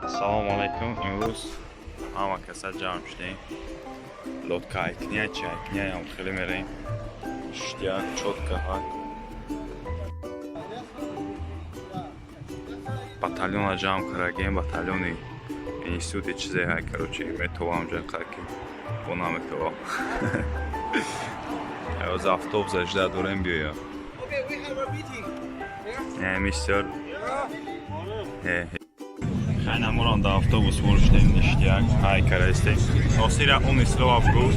Assalomu alaykum. Imroz hamma kasal jam shuding. Lot kaykniya, chayakniya ham xili merang. Shtiya, chotka ha. Батальон jam караген, батальони институте чизе ҳай, короче, метро ҳамҷа қаки. Бона метро. Аз автобус жда дорем биёя. Okay, we have a meeting. Yeah, mister. Хайна морам да автобус вурштем ништяк. Хай карастем. Осира он слова вгуз.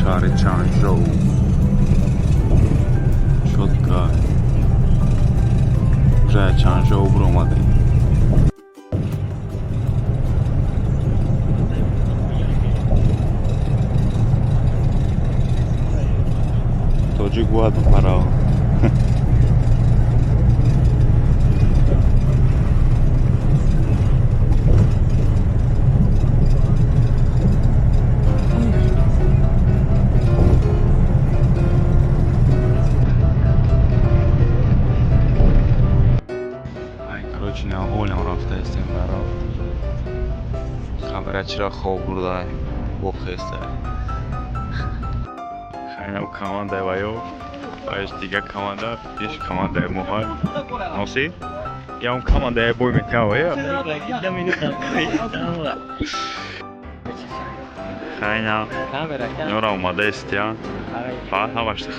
شهر چانجو شدگاه جای چانجو برو اومده تاجیک باید بپرا چرا خواب برده بخسته خیلی کمانده ویو باید دیگه کمانده پیش کمانده موهای نوسی یا اون کمانده بوی میکنه ویو خیلی نورا اومده استیان فقط هواشته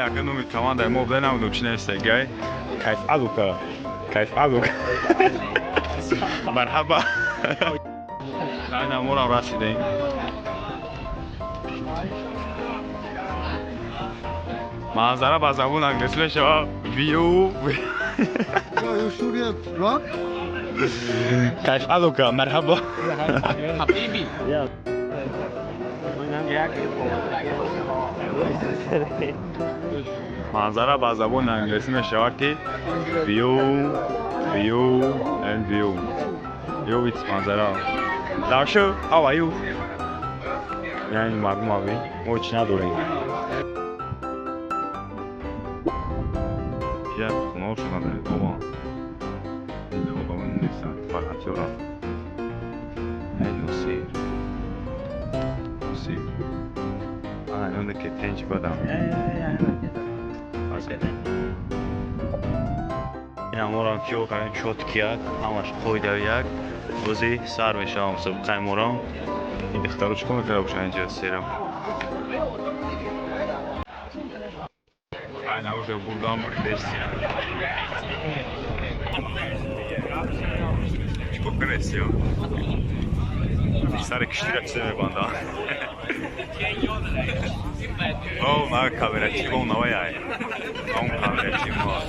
اگه نومی کمانده موبله نمونو چی نیسته گای کیف ادوکا مرحبا خیلی مورم رسیدیم منظره با زبون انگلیسی بشه ویو کیف ادوکا مرحبا حبیبی منظره با زبان انگلیسی میشه که view and view with منظره لاشو how are you یعنی معلوم آبی ما چی نداریم یه نور شده بابا بابا من نیستم فقط یورم نوسیر اونه که تنج بدم این امورم که اوقعین شد کیاد همش قویده یک وزی سر میشه هم سبقه امورم این دخترو چکو میکنه باشه اینجا سیرم این امور بودم بردستی چکو کنستی سر کشتی را چیزه میبانده او ما کامراچی با اونوای های اون کامراچی ما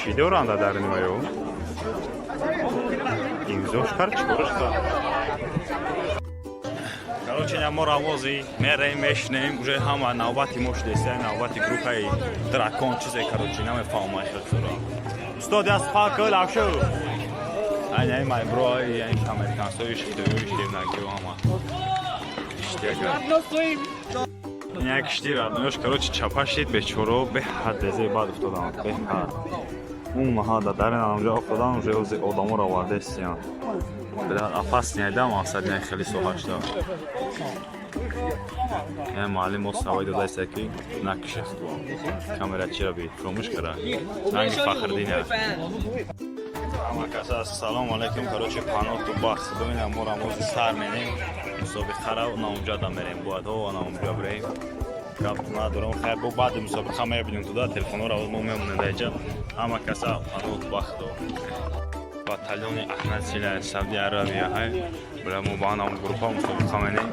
چی دوران دا درنی مایو؟ این زوش کار چورش دا короче ما равози мерем мешнем уже ҳама навбати мош деста навбати группаи дракон чизе короче намефаҳмам шуд сура устод аз пакл авшо Aynen Maruf yani Amerikan soyuşturuyor işlemler ama. İşte Nějak 4 радоёш, короче, чапашид бечоро беҳад зебад уфтодан, беҳад. Он маҳада дарин анҷа уфтодан уже ози одаморо овардестиян. Бирад опасни айдам асадни хели соҳашда. Я муаллим мо савой додаст ки накшифт. Камера чира би фромуш кара. Ранги фахрдиня. Амакаса салом алейкум, короче, панот ту бахс. Бибинам мо рамози сар менем. Мусобиқара на онҷа да мерем боадҳо ва на онҷа брем. Гап надорам, хайр бо баъди мусобиқа мебинем туда телефонро мо мемонем даҷа. Ҳама каса панот бахто. Батальони Ахмад Сила Сауди Аравия ҳай. Била мо ба нам группа мусобиқа менем.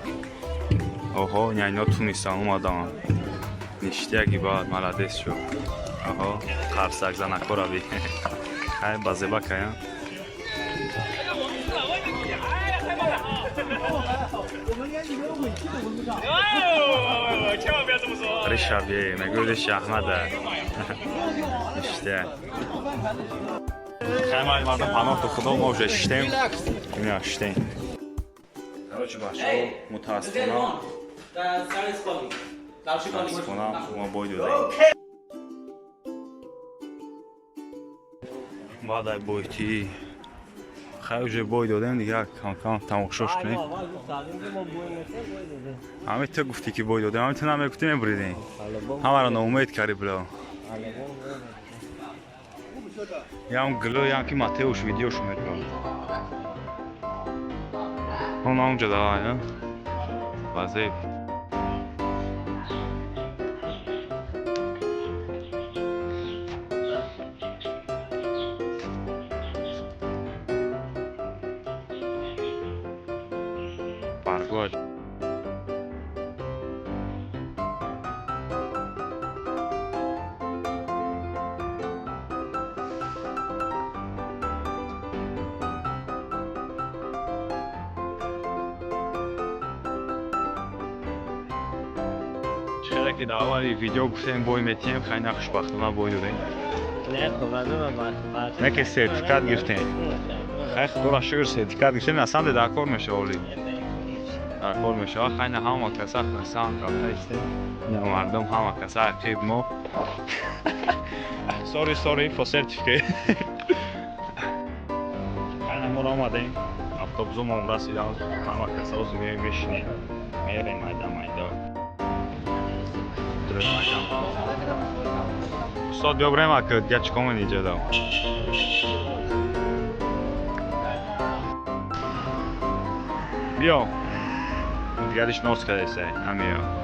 Оҳо, няйно тунистан омадан. Ништияги баъд маладес шуд. Оҳо, қарсак занакорави. Хай базеба кая. Ришаби, мегӯдиш Аҳмада. Ништия. Хай мали мардам паноҳту худо мо уже шиштем. Иня шиштем. Короче, бачаҳо мутаассифона мо бой додем. Баъд ай бойти хай уже бой додем дига кам тамошош кунем. Ҳамин ту гуфтӣ ки бой додем, ҳамин ту намегуфтӣ мебуридем. Ҳамаро ноумед кардӣ било. Ям гило, ям ки Матеуш видеош мекунад. Он аунҷа давай, а? Вазеф. Паргоч. چقدر که در اولی ویدیو گفتیم بوی میتیم خیلی خوشبختانه بوی دادیم. نه که سرتیفیکات گرفتیم. خیلی خدا شکر سرتیفیکات گرفتیم اصلا در کار میشه اولی. در کار میشه خیلی همه کسا خستان کافته استیم. یا مردم همه کسا عقیب ما. Sorry for certificate. خیلی ما را آمدیم. افطابزو ما رسیدیم. همه کسا از میشنیم. میریم میدان. Ustad bia vremea că gheaci comenii ce dau. Bio. Gheaci nos că este, am eu.